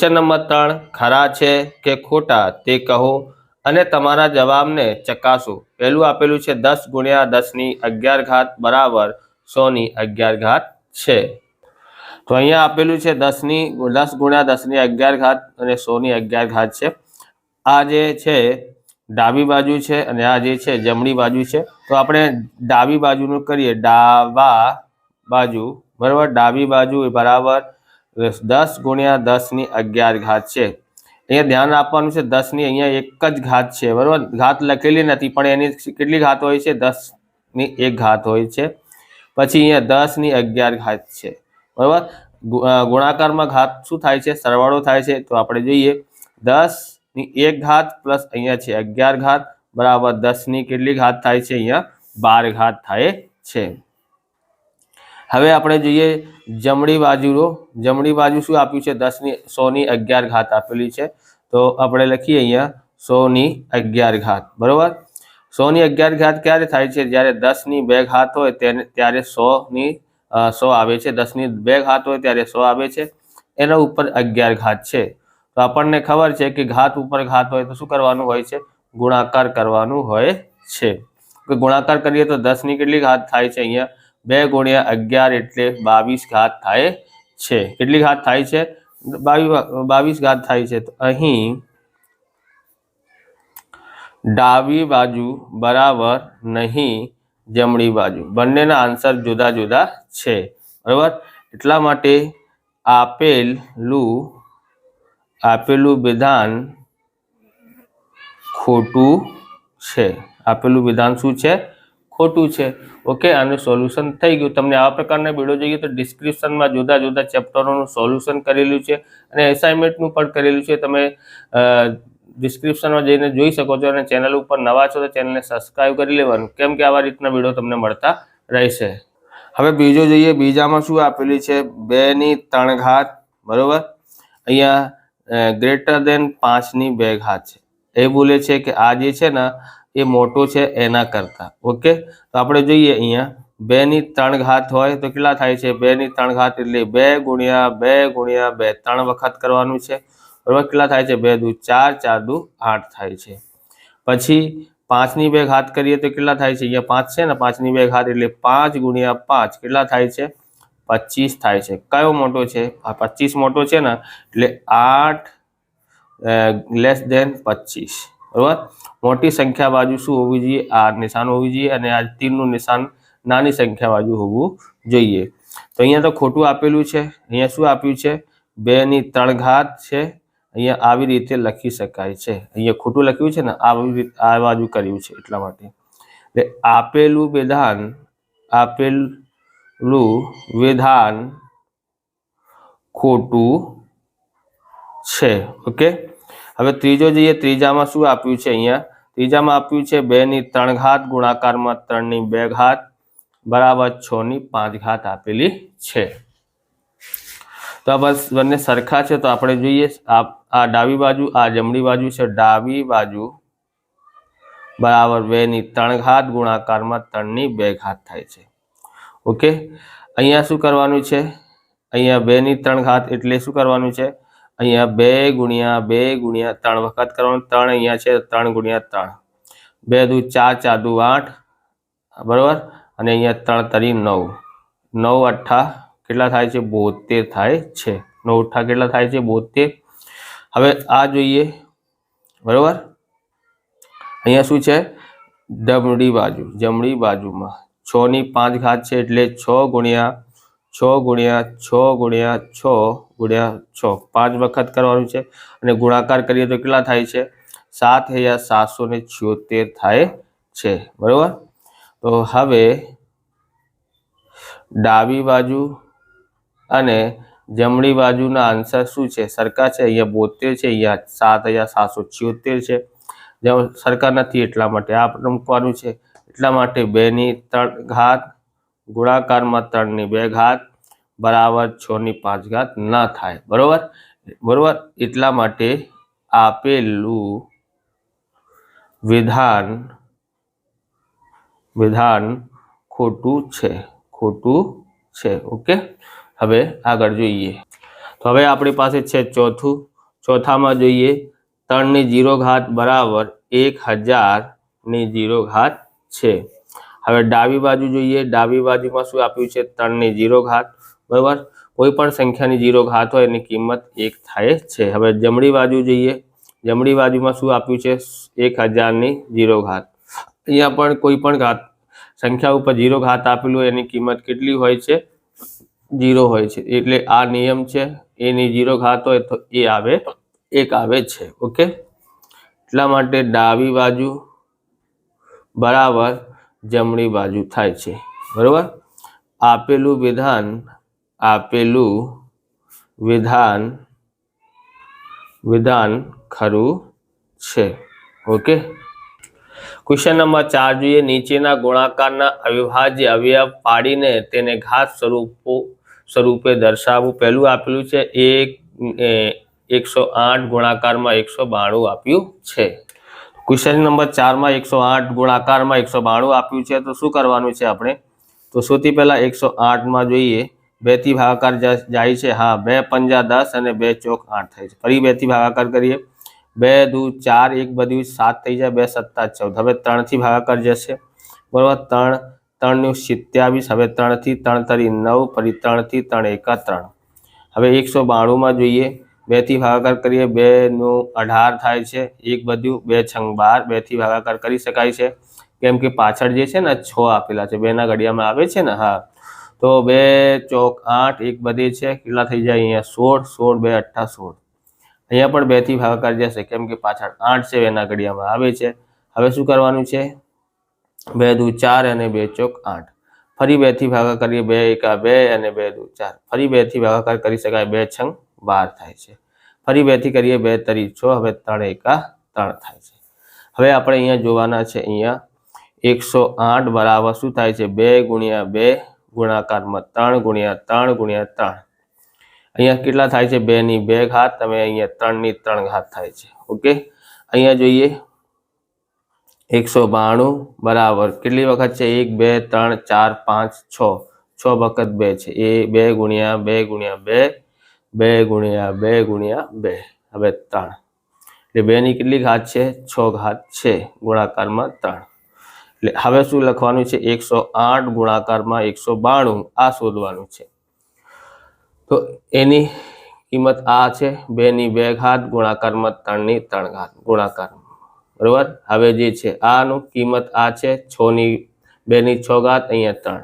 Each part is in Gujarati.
क्वेश्चन नंबर 3 खरा छे के खोटा ते कहो અને તમારા જવાબને ચકાસો। પહેલું આપેલું છે 10 ગુણ્યા 10 ની 11 ઘાત બરાબર 100 ની 11 ઘાત છે। તો અહીંયા આપેલું છે 10 ગુણ્યા 10 ની 11 ઘાત અને 100 ની 11 ઘાત છે। આ જે છે ડાબી બાજુ છે અને આ જે છે જમણી બાજુ છે। તો આપણે ડાબી બાજુનું કરીએ, ડાબા બાજુ બરાબર, ડાબી બાજુ બરાબર 10 ગુણ્યા 10 ની 11 घात છે। અહીંયા ધ્યાન આપવાનું છે 10 ની અહીંયા એક જ ઘાત છે બરાબર, ઘાત લખેલી નથી પણ એની કેટલી ઘાત હોય છે, 10 ની 1 ઘાત હોય છે। પછી અહીંયા 10 ની 11 ઘાત છે બરાબર। ગુણાકારમાં ઘાત શું થાય છે, સરવાળો થાય છે। તો આપણે જોઈએ 10 ની 1 ઘાત પ્લસ અહીંયા છે 11 ઘાત બરાબર 10 ની કેટલી ઘાત થાય છે, અહીંયા 12 ઘાત થાય છે। હવે આપણે જોઈએ જમણી બાજુ। જમણી બાજુ શું આપ્યું છે, 10 ની 100 ની 11 ઘાત આપેલી છે। તો આપણે લખીએ અહીંયા 100 ની 11 ઘાત બરાબર। 100 ની 11 ઘાત ક્યારે થાય છે, જ્યારે 10 ની 2 ઘાત હોય ત્યારે 100 આવે છે, 10 ની 2 ઘાત હોય ત્યારે 100 આવે છે, એના ઉપર 11 ઘાત છે। તો આપણને ખબર છે કે ઘાત ઉપર ઘાત હોય તો શું કરવાનું હોય છે, ગુણાકાર કરવાનું હોય છે। તો ગુણાકાર કરીએ તો 10 ની કેટલી ઘાત થાય છે, અહીંયા 2 ગુણ્યા 11 એટલે 22 ઘાત થાય છે। કેટલી ઘાત થાય છે, 22 ઘાત થાય છે। તો અહીં ડાબી બાજુ બરાબર નહીં જમણી બાજુ, બંનેના આન્સર જુદા જુદા છે બરાબર। એટલા માટે આપેલું વિધાન ખોટું છે। આપેલું વિધાન શું છે, ખોટું છે। ઓકે, આનું સોલ્યુશન થઈ ગયું। તમને આવા પ્રકારના વિડીયો જોઈએ તો ડિસ્ક્રિપ્શનમાં જુદા જુદા ચેપ્ટરોનું સોલ્યુશન કરેલું છે અને એસાઇનમેન્ટનું પણ કરેલું છે। તમે ડિસ્ક્રિપ્શનમાં જઈને જોઈ શકો છો અને ચેનલ ઉપર નવા છો તો ચેનલને સબસ્ક્રાઇબ કરી લેવાનું, કેમ કે આવા રીતના વિડીયો તમને મળતા રહેશે। હવે બીજો જોઈએ, બીજામાં શું આપેલી છે, 2 ની 3 ઘાત બરોબર। અહીંયા ગ્રેટર દેન 5 ની 2 ઘાત છે। એ બોલે છે કે આ જે છે ને એ મોટો છે એના કરતા। ઓકે, તો આપણે જોઈએ અહીંયા 2 ની 3 ઘાત હોય તો કેટલા થાય છે, 2 ની 3 ઘાત એટલે 2 ગુણ્યા 2 ગુણ્યા 2 3 વખત કરવાનું છે બરાબર। કેટલા થાય છે, 2 દુ 4 4 દુ 8 થાય છે। પછી 5 ની 2 ઘાત કરીએ તો કેટલા થાય છે, અહીંયા 5 છે ને, 5 ની 2 ઘાત એટલે 5 ગુણ્યા 5 કેટલા થાય છે, 25 થાય છે। કયો મોટો છે, આ 25 મોટો છે ને, એટલે 8 લેસ દેન 25 બરાબર। મોટી સંખ્યા બાજુ શું હોવી જોઈએ, આ નિશાન હોવી જોઈએ અને આ તીરનું નિશાન નાની સંખ્યા બાજુ હોવું જોઈએ। તો અહીંયા તો ખોટું આપેલું છે। અહીંયા શું આપ્યું છે, 2 ની 3 ઘાત છે। અહીંયા આવી રીતે લખી શકાય છે। અહીંયા ખોટું લખ્યું છે ને, આવી રીતે આ બાજુ કર્યું છે એટલા માટે। એટલે આપેલું વિધાન ખોટું છે। ઓકે, હવે ત્રીજો જોઈએ। ત્રીજામાં શું આપ્યું છે, અહીંયા ત્રીજામાં આપ્યું છે 2 ની 3 ઘાત ગુણાકારમાં 3 ની 2 ઘાત બરાબર 6 ની 5 ઘાત આપેલી છે। તો આ બસ બંને સરખા છે। તો આપણે જોઈએ આ ડાબી બાજુ, આ જમણી બાજુ છે। ડાબી બાજુ બરાબર 2 ની 3 ઘાત ગુણાકારમાં 3 ની 2 ઘાત થાય છે। ઓકે, અહીંયા શું કરવાનું છે, અહીંયા 2 ની 3 ઘાત એટલે શું કરવાનું છે, અહીંયા 2 ગુણ્યા 3 વખત કરવાનું। 3 અહીંયા છે, 3 ગુણ્યા 3, 2 દુ 4 4 દુ 8 બરાબર। અને અહીંયા 3 તરી 9, 9 અઠ્ઠા કેટલા થાય છે, 72 થાય છે। 9 અઠ્ઠા કેટલા થાય છે, 72। હવે આ જોઈએ બરાબર। અહીંયા શું છે, જમણી બાજુમાં 6 ની 5 ઘાત છે એટલે 6 ગુણ્યા 6 ગુણ્યા 6 ગુણ્યા 6 ગુણ્યા 6 5 વખત કરવાનું છે અને ગુણાકાર કરીએ તો કેટલા થાય છે, 7,776 થાય છે બરાબર। તો હવે ડાબી બાજુ અને જમણી બાજુના આન્સર શું છે, સરખા છે। અહીંયા 72 છે, અહીંયા 7,776 છે। જેમ સરખા નથી એટલા માટે આ મૂકવાનું છે। એટલા માટે 2 ની 3 ઘાત ગુણાકારમાં 3 ની 2 ઘાત બરાબર 6 ની 5 ઘાત ના થાય બરોબર। એટલા માટે આપેલું વિધાન ખોટું છે। ઓકે, હવે આગળ જોઈએ। તો હવે આપણી પાસે છે ચોથું। ચોથામાં જોઈએ 3/0 બરાબર 1000/0 છે। હવે ડાબી બાજુ જોઈએ, ડાબી બાજુમાં શું આપ્યું છે 3/0 બરાબર। કોઈ પણ સંખ્યાની 0 ઘાત હોય એની કિંમત 1 થાય છે। હવે જમણી બાજુ જોઈએ, જમણી બાજુમાં શું આપ્યું છે 1000/0 અહીંયા પણ કોઈ પણ સંખ્યા ઉપર 0 ઘાત આપેલું હોય એની કિંમત કેટલી હોય છે 0 હોય છે, એટલે આ નિયમ છે, એની 0 ઘાત હોય તો એ આવે 1 આવે છે। ઓકે, એટલા માટે ડાબી બાજુ બરાબર જમણી બાજુ થાય છે બરાબર। આપેલું વિધાન ખરું છે। ઓકે, ક્વેશ્ચન નંબર 4 જોઈએ, નીચેના ગુણાકારના અવિભાજ્ય અવયવ પાડીને તેને ઘાત સ્વરૂપે દર્શાવવું। પહેલું આપેલું છે 108 ગુણાકારમાં 192 આપ્યું છે। ક્વેશ્ચન નંબર 4 માં 108 ગુણાકારમાં 192 આપ્યું છે, તો શું કરવાનું છે આપણે? તો સૌથી પહેલા 108 માં જોઈએ 2 થી ભાગાકાર જાય છે, હા 2 પંજા 10 અને 2 ચોક 8 થાય છે। ફરી 2 થી ભાગાકાર કરીએ, 2 દુ 4, 1 બધું 7 થઈ જાય, 2 સત્તા 14। હવે 3 થી ભાગાકાર જશે બરાબર, 3 નું 27, હવે 3 થી 3 તરી 9, ફરી 3 થી 3 એકા 3। હવે 192 માં જોઈએ, 2 થી ભાગાકાર કરીએ, 2 નું 18 થાય છે, 1 બધું 2 છંગ 12, 2 થી ભાગાકાર કરી શકાય છે કેમ કે પાછળ જે છે ને 6 આપેલા છે, 2 ના ઘડિયામાં આવે છે ને, હા તો 2 ચોક 8, 1 બધે છે, કેટલા થઈ જાય અહીંયા 16, 16 2 18 16। અહીંયા પણ 2 થી ભાગાકાર જશે કેમ કે પાછળ 8 છે, 2 ના ઘડિયામાં આવે છે। હવે શું કરવાનું છે, 2 દુ 4 અને 2 ચોક 8, ફરી 2 થી ભાગાકાર કરીએ, 2 એકા 2 અને 2 દુ 4, ફરી 2 થી ભાગાકાર કરી શકાય, 2 છંગ 12 થાય છે, ફરી 2 થી કરીએ, 2 તરી 6, હવે 3 એકા 3 થાય છે। હવે આપણે અહીંયા જોવાના છે, અહીંયા 108 બરાબર શું થાય છે 2 ગુણ્યા 2 ગુણાકારમાં 3 ગુણ્યા 3 ગુણ્યા 3, અહીંયા કેટલા થાય છે 2 ની 2 ઘાત, તમે અહીંયા 3 ની 3 ઘાત થાય છે। ઓકે, અહીંયા જોઈએ 192 બરાબર કેટલી વખત છે 1 2 3 4 5 6 6 વખત 2 છે, એ 2 ગુણ્યા 2 ગુણ્યા 2 2 ગુણ્યા 2 ગુણ્યા 2, હવે 3, એટલે 2 ની કેટલી ઘાત છે 6 ઘાત છે, ગુણાકારમાં 3। એટલે હવે શું લખવાનું છે 108 ગુણાકારમાં 192 આ શોધવાનું છે, તો એની કિંમત આ છે 2 ની 2 ઘાત ગુણાકારમાં 3 ની 3 ઘાત ગુણાકાર બરોબર। હવે જે છે આનું કિંમત આ છે 6 ની 2 ની 6 ઘાત, અહીંયા 3,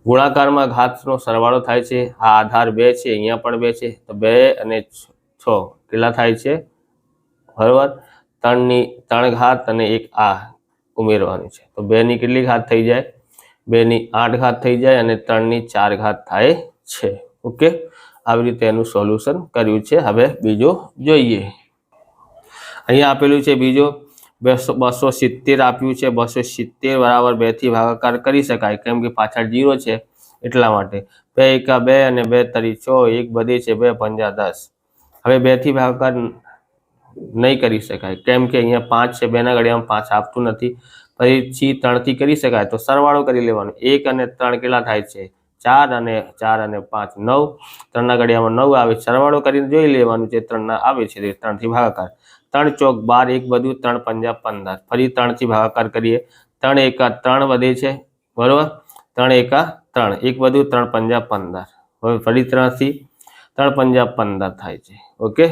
ગુણાકારમાં ઘાતનો સરવાળો થાય છે, આ આધાર 2 છે, અહીંયા પણ 2 છે, તો 2 અને 6 કેટલા થાય છે બરોબર, 3 ની 3 ઘાત અને 1 આ ઉમેરવાનું છે, તો 2 ની કેટલી ઘાત થઈ જાય 2 ની 8 ઘાત થઈ જાય અને 3 ની 4 ઘાત થાય છે। ઓકે, આવી રીતે એનું સોલ્યુશન કર્યું છે। હવે બીજો જોઈએ, અહીંયા આપેલું છે બીજો 270 આપ્યું છે, 270 બરાબર 2 થી ભાગાકાર કરી શકાય કેમ કે પાછળ 0 છે એટલા માટે, 2 એકા 2 અને 2 તરી 6, 1 બધે છે, 2 પંજા 10। હવે 2 થી ભાગાકાર નહીં કરી શકાય કેમ કે અહીંયા 5 છે, 2 ના ઘડિયામાં 5 આપતું નથી, પછી 3 થી કરી શકાય તો સરવાળો કરી લેવાનો, 1 અને 3 કેટલા થાય છે 4 અને 5 9, 3 ના ઘડિયામાં 9 આવે, સરવાળો કરીને જોઈ લેવાનું છે 3 ના આવે છે, 3 થી ભાગાકાર, 3 ચોક 12, 1 બધું 3 પંજા 15, ફરી 3 થી ભાગાકાર કરીએ, 3 એકા 3 વધે છે બરોબર, 3 એકા 3, 1 બધું 3 પંજા 15, હવે ફરી 3 થી 3 પંજા 15 થાય છે। ઓકે,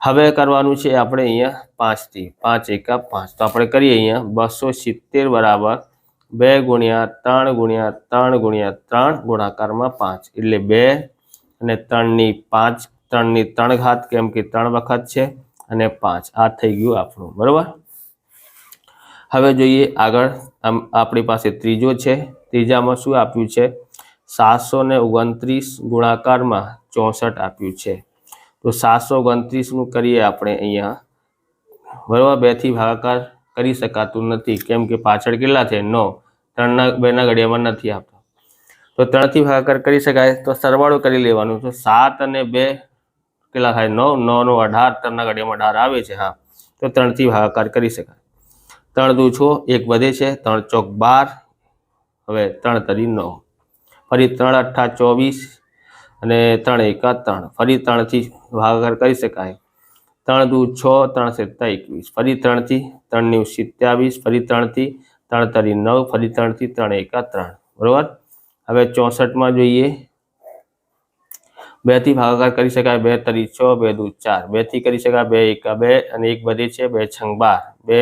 હવે કરવાનું છે આપણે અહીંયા 5 થી, 5 એકા 5, તો આપણે કરીએ અહીંયા 270 બરાબર 2 ગુણ્યા 3 ગુણ્યા 3 ગુણ્યા 3 ગુણાકારમાં 5, એટલે 2 અને 3 ની 5, 3 ની 3 ઘાત કેમ કે 3 વખત છે અને 5, આ થઈ ગયું આપણું બરોબર। હવે જોઈએ આગળ, આપણી પાસે ત્રીજો છે, ત્રીજામાં શું આપ્યું છે 729 ગુણાકારમાં 64 આપ્યું છે, તો 729 નું કરીએ આપણે અહીંયા બરોબર, 2 થી ભાગાકાર કરી શકાતું નથી કેમ કે પાછળ કેટલા છે 9, 3 ના 2 ના ઘડિયામાં નથી આપતા, તો 3 થી ભાગાકાર કરી શકાય તો સરવાળો કરી લેવાનું, તો 7 અને 2 કેટલા થાય 9, 9 નો 18, 3 ના ઘડિયામાં 18 આવે છે, હા તો 3 થી ભાગાકાર કરી શકાય, 3 દુ 6, 1 વધે છે, 3 ચોક 12, હવે 3 તરી 9, ફરી 3 8 24, અને 3 એકા 3, ફરી 3 થી ભાગાકાર કરી શકાય. 3 દુ 6, 3 સત્તા 21, ફરી 3 થી 3 નું 27, ફરી 3 થી 3 તરી 9, ફરી 3 થી 3 એકા 3, બરોબર. હવે 64 માં જોઈએ, 2 થી ભાગાકાર કરી શકાય, 2 તરી 6, 2 દુ 4, 2 થી કરી શકાય, 2 એકા 2 અને 1 વધે છે, 2 છંગ 12, 2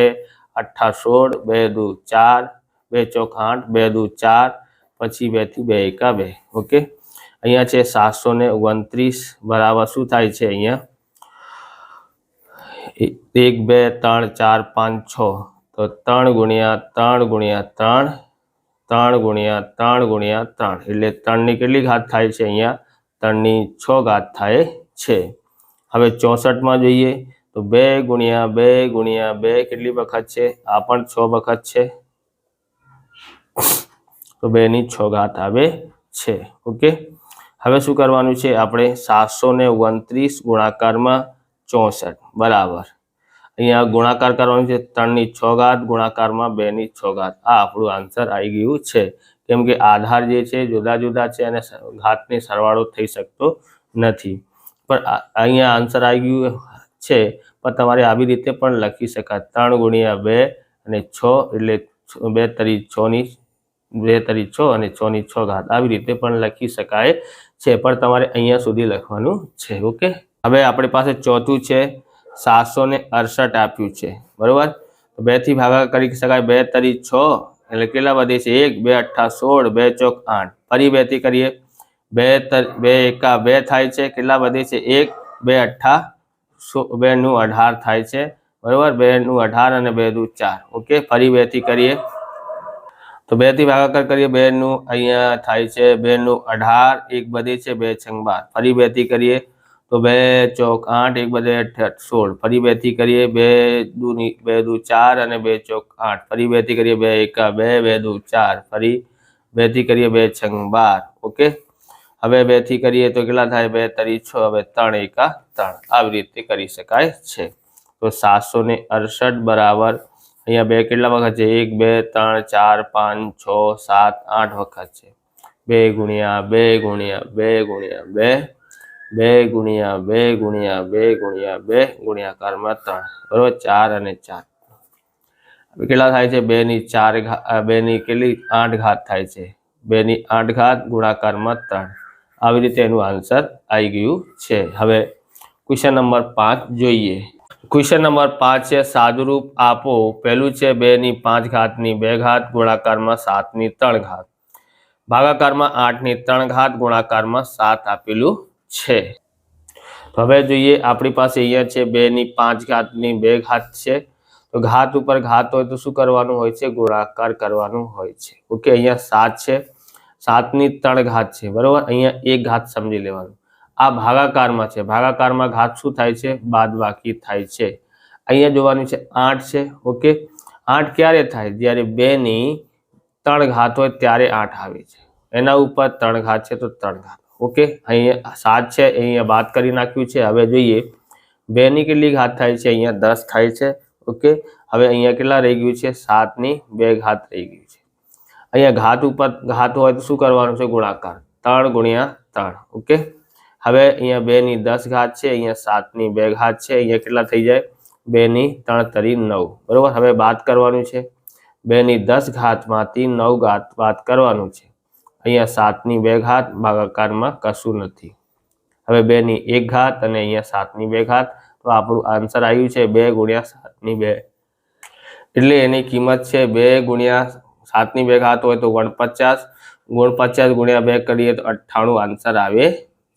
અઠ્ઠા 16, 2 દુ 4, 2 ચોક 8, 2 દુ 4, પછી 2 થી 2 એકા 2. ઓકે, અહીંયા છે 729 બરાબર શું થાય છે, અહીંયા 1 2 3 4 5 6, તો 3 ગુણ્યા 3 ગુણ્યા 3, 3 ગુણ્યા 3 ગુણ્યા 3, એટલે 3 ની કેટલી ઘાત થાય છે, અહીંયા 3 ની 6 ઘાત થાય છે. હવે 64 માં જોઈએ તો 2 ગુણ્યા 2 ગુણ્યા 2 કેટલી વખત છે, આ પણ 6 વખત છે, તો 2 ની 6 ઘાત આવે છે. ઓકે, હવે શું કરવાનું છે આપણે, 729 ગુણાકારમાં 64 બરાબર, અહીંયા ગુણાકાર કરવાનું છે, 3 ની 6 ઘાત ગુણાકારમાં 2 ની 6 ઘાત. આ આપણું આન્સર આવી ગયું છે, કેમ કે આધાર જે છે જુદા જુદા છે અને ઘાતની સરવાળો થઈ શકતો નથી. પણ અહીંયા આન્સર આવી ગયું છે, પણ તમારે આવી રીતે પણ લખી શકાય, 3 ગુણ્યા 2 અને 6, એટલે 2 તરી 6 ની 2 તરી 6 અને 6 ની 6 ઘાત, આવી રીતે પણ લખી શકાય છે, પણ તમારે અહીંયા સુધી લખવાનું છે. ઓકે, હવે આપણી પાસે ચોથું છે 768 આપ્યું છે, બરોબર. તો 2 થી ભાગાકાર કરી શકાય, 2 તરી 6 એટલે કેટલા વધે છે, 1 2 અઠ્ઠા 16, 2 ચોક 8, ફરી 2 થી કરીએ, 2 એકા 2 થાય છે, કેટલા વધે છે, 1 2 અઠ્ઠા 2 નું 18 થાય છે, બરોબર. 2 નું 18 અને 2 દુ 4. ઓકે, ફરી 2 થી કરીએ, તો 2 થી ભાગાકાર કરીએ, 2 નું અહીંયા થાય છે 2 નું 18, 1 વધે છે, 2 છંગ 12, ફરી 2 થી કરીએ તો 2 ચોક 8, 1 વધે 16, ફરી 2 થી કરીએ, 2 દુ 4 અને 2 ચોક 8, ફરી 2 થી કરીએ, 2 એકા 2, 2 દુ 4, ફરી 2 થી કરીએ, 2 છંગ 12. ઓકે, હવે 2 થી કરીએ તો કેટલા થાય, 2 તરી 6, હવે 3 એકા 3, આવી રીતે કરી શકાય છે. તો 768 બરાબર અહીંયા 2 કેટલા વખત છે, 1 2 3 4 5 6 7 8 વખત છે, 2 ગુણ્યા 2 ગુણ્યા 2 ગુણ્યા 2, 2 ગુણ્યા 2 ગુણ્યા 2 ગુણ્યા 2 ગુણ્યાકારમાં 3, બરોબર. 4 અને 4 કેટલા થાય છે, 2 ની 4 ઘાત, 2 ની કેટલી 8 ઘાત થાય છે, 2 ની 8 ઘાત ગુણાકારમાં 3. આવી રીતે એનું આન્સર આવી ગયું છે. હવે ક્વેશ્ચન નંબર 5 જોઈએ. ક્વેશ્ચન નંબર 5 છે, સાદુરૂપ આપો. પહેલું છે 2 ની 5 ઘાતની 2 ઘાત ગુણાકારમાં 7 ની 3 ઘાત, ભાગાકારમાં 8 ની 3 ઘાત ગુણાકારમાં 7 આપેલું છે. હવે જોઈએ, આપણી પાસે અહીંયા છે 2 ની 5 ઘાતની 2 ઘાત છે, તો ઘાત ઉપર ઘાત હોય તો શું કરવાનું હોય છે, ગુણાકાર કરવાનું હોય છે. ઓકે, અહીંયા 7 છે, 7 ની 3 ઘાત છે, બરોબર. અહીંયા 1 ઘાત સમજી લેવાનું. આ ભાગાકારમાં છે, ભાગાકારમાં ઘાત શું થાય છે, બાદબાકી થાય છે. અહીંયા જોવાનું છે 8 છે. ઓકે, 8 ક્યારે થાય, જ્યારે 2 ની 3 ઘાત હોય ત્યારે 8 આવે છે, એના ઉપર 3 ઘાત છે તો 3 ઘાત. ઓકે, અહીંયા 7 છે, અહીંયા બાદ કરી નાખ્યું છે. હવે જોઈએ 2 ની કેટલી ઘાત થાય છે, અહીંયા 10 થાય છે. ઓકે, હવે અહીંયા કેટલા રહી ગયું છે, 7 ની 2 ઘાત રહી ગયું છે. અહીંયા ઘાત ઉપર ઘાત હોય તો શું કરવાનું છે, ગુણાકાર, 3 ગુણ્યા 3. ઓકે, હવે અહીંયા 2 ની 10 ઘાત છે, અહીંયા 7 ની 2 ઘાત છે, અહીંયા કેટલા થઈ જાય, 2 ની 3 તરી 9, બરોબર. હવે બાદ કરવાનું છે, 2 ની 10 ઘાતમાંથી 9 ઘાત બાદ કરવાનું છે. અહીંયા 7 ની 2 ઘાત, ભાગાકારમાં કશું નથી. હવે 2 ની 1 ઘાત અને અહીંયા 7 ની 2 ઘાત, તો આપણું આન્સર આવ્યું છે 2 ગુણ્યા 7 ની 2, એટલે એની કિંમત છે 2 ગુણ્યા 7 ની 2 ઘાત હોય તો 49, 49 ગુણ્યા 2 કરીએ તો 98 આન્સર આવે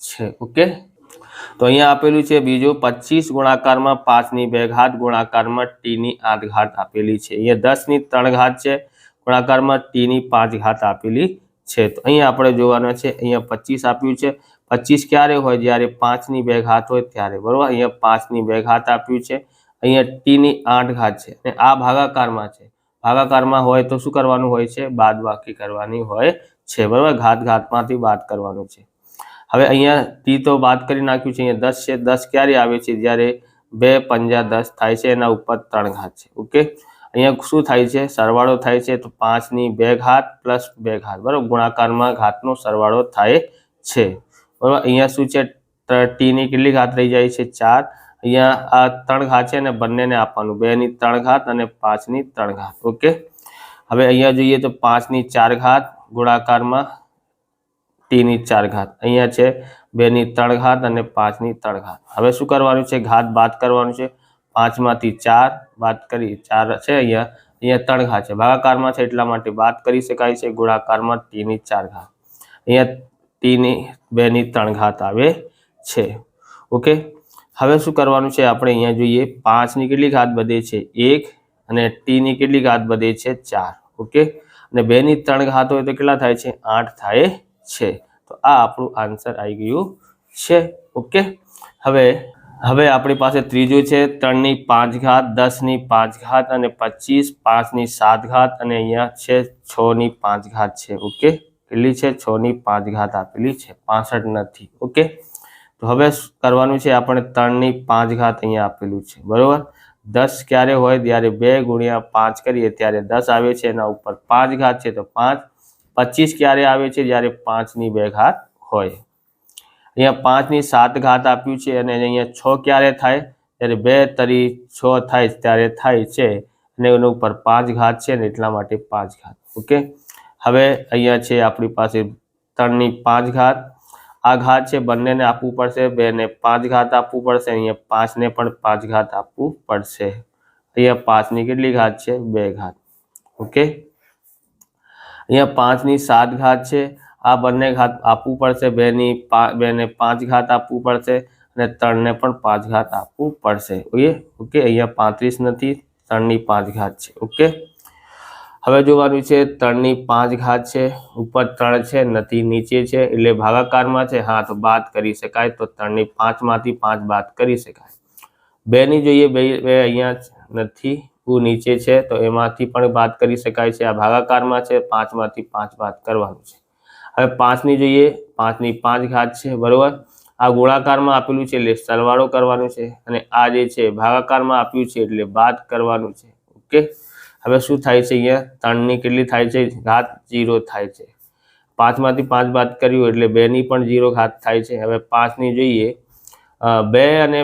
છે. ઓકે, તો અહીંયા આપેલું છે બીજું 25 ગુણાકારમાં 5 ની 2 ઘાત ગુણાકારમાં t ની 8 ઘાત આપેલી છે. અહીંયા 10 ની 3 ઘાત છે, ગુણાકારમાં t ની 5 ઘાત આપેલી છે. તો અહીંયા આપણે જોવાના છે, અહીંયા 25 આપ્યું છે. 25 ક્યારે હોય, જ્યારે 5 ની 2 ઘાત હોય ત્યારે, બરોબર. અહીંયા 5 ની 2 ઘાત આપ્યું છે, અહીંયા t ની 8 ઘાત છે અને આ ભાગાકારમાં છે. ભાગાકારમાં હોય તો શું કરવાનું હોય છે, બાદબાકી કરવાની હોય છે, બરોબર. ઘાત ઘાતમાંથી બાદ કરવાનું છે. હવે અહીંયા t તો બાદ કરી નાખ્યું છે, અહીંયા 10 છે. 10 ક્યારે આવે છે, જ્યારે 2 પંજા 10 થાય છે, એના ઉપર 3 ઘાત છે. ઓકે, અહીંયા શું થાય છે, સરવાળો થાય છે, તો 5 ની 2 ઘાત પ્લસ 2 ઘાત, બરોબર. ગુણાકારમાં ઘાતનો સરવાળો થાય છે. બરાબર। અહીંયા શું છે, ટી ની કેટલી ઘાત રહી જાય છે 4। અહીંયા આ 3 ઘાત છે ને બંનેને આપવાનું, 2 ની 3 ઘાત અને 5 ની 3 ઘાત। ઓકે, હવે અહીંયા જોઈએ તો 5 ની 4 ઘાત ગુણાકારમાં ટી ની 4 ઘાત, અહીંયા છે 2 ની 3 ઘાત અને 5 ની 3 ઘાત। હવે શું કરવાનું છે, ઘાત બાદ કરવાનું છે। 5 માંથી 4 બાદ કરી, 4 છે અહીંયા 3 ઘાત છે, ભાગાકારમાં છે એટલા માટે બાદ કરી શકાય છે, ગુણાકારમાં ટી ની 4 ઘાત, અહીંયા ટી ની 2 ની 3 ઘાત આવે છે। ઓકે, હવે શું કરવાનું છે આપણે, અહીંયા જોઈએ 5 ની કેટલી ઘાત વધે છે 1 અને ટી ની કેટલી ઘાત વધે છે 4। ઓકે, અને 2 ની 3 ઘાત હોય તો કેટલા થાય છે, 8 થાય છે। તો આ આપણું આન્સર આવી ગયું છે। ઓકે, હવે આપણી પાસે ત્રીજું છે 3 ની 5 ઘાત, 10 ની 5 ઘાત અને 25, 5 ની 7 ઘાત અને અહીંયા છે 6 ની 5 ઘાત છે। ઓકે, કેટલી છે, 6 ની 5 ઘાત આપેલી છે, 65 નથી। ઓકે, તો હવે કરવાનું છે આપણે 3 ની 5 ઘાત અહીંયા આપેલું છે, બરોબર। 10 ક્યારે હોય, ત્યારે 2 ગુણ્યા 5 કરીએ ત્યારે 10 આવે છે, એના ઉપર 5 ઘાત છે તો 5। 25 ક્યારે આવે છે, જ્યારે 5 ની 2 ઘાત હોય। અહીંયા 5 ની 7 ઘાત આપ્યું છે અને અહીંયા 6 ક્યારે થાય, ત્યારે 2 તરી 6 થાય ત્યારે થાય છે, અને એના ઉપર 5 ઘાત છે ને એટલા માટે 5 ઘાત। ઓકે, હવે અહીંયા છે આપણી પાસે 3 ની 5 ઘાત, આ ઘાત છે બંનેને આપવું પડશે, 2 ને 5 ઘાત આપવું પડશે, અહીંયા 5 ને પણ 5 ઘાત આપવું પડશે। અહીંયા 5 ની કેટલી ઘાત છે, 2 ઘાત। ઓકે, અહીંયા 5 ની 7 ઘાત છે, આ બંને ઘાત આપવું પડશે, 2 ને 5 ઘાત આપવું પડશે અને 3 ને પણ 5 ઘાત આપવું પડશે। ઓકે, અહીંયા 35 નથી, 3 ની 5 ઘાત છે। ઓકે, હવે જોવાનું છે 3 ની 5 ઘાત છે, ઉપર 3 છે નથી, નીચે છે એટલે ભાગાકારમાં છે, હા તો બાદ કરી શકાય, તો 3 ની 5 માંથી 5 બાદ કરી શકાય। 2 ની જોઈએ, 2 અહીંયા નથી, નીચે છે તો એમાંથી પણ બાદ કરી શકાય છે, આ ભાગાકારમાં છે, 5 માંથી 5 બાદ કરવાનું છે। હવે 5 ની જોઈએ, 5 ની 5 ઘાત છે, બરોબર। આ ગુણાકારમાં આપેલું છે એટલે સરવાળો કરવાનું છે, અને આ જે છે ભાગાકારમાં આપ્યું છે એટલે બાદ કરવાનું છે। ઓકે, હવે શું થાય છે, અહીંયા 3 ની કેટલી થાય છે ઘાત, 0 થાય છે, 5 માંથી 5 બાદ કર્યું એટલે 2 ની પણ 0 ઘાત થાય છે। હવે 5 ની જોઈએ, 2 અને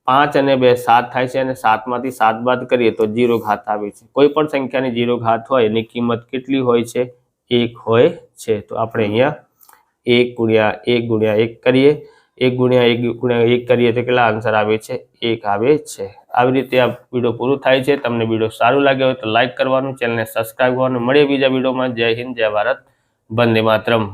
5 અને 2 7 થાય છે, અને 7 માંથી 7 બાદ કરીએ તો 0 ઘાત આવે છે। કોઈ પણ સંખ્યાની 0 ઘાત હોય એની કિંમત કેટલી હોય છે, 1 હોય છે। તો આપણે અહીંયા 1 ગુણ્યા 1 ગુણ્યા 1 કરીએ, 1 ગુણ્યા 1 ગુણ્યા 1 કરીએ તો કેટલા આન્સર આવે છે, 1 આવે છે। આવી રીતે આ વિડીયો પૂરું થાય છે। તમને વિડીયો સારું લાગ્યો હોય તો લાઈક કરવાનું, ચેનલને સબસ્ક્રાઈબ કરવાનું। મળીએ બીજા વિડીયોમાં। જય હિન્દ, જય ભારત, વંદે માતરમ।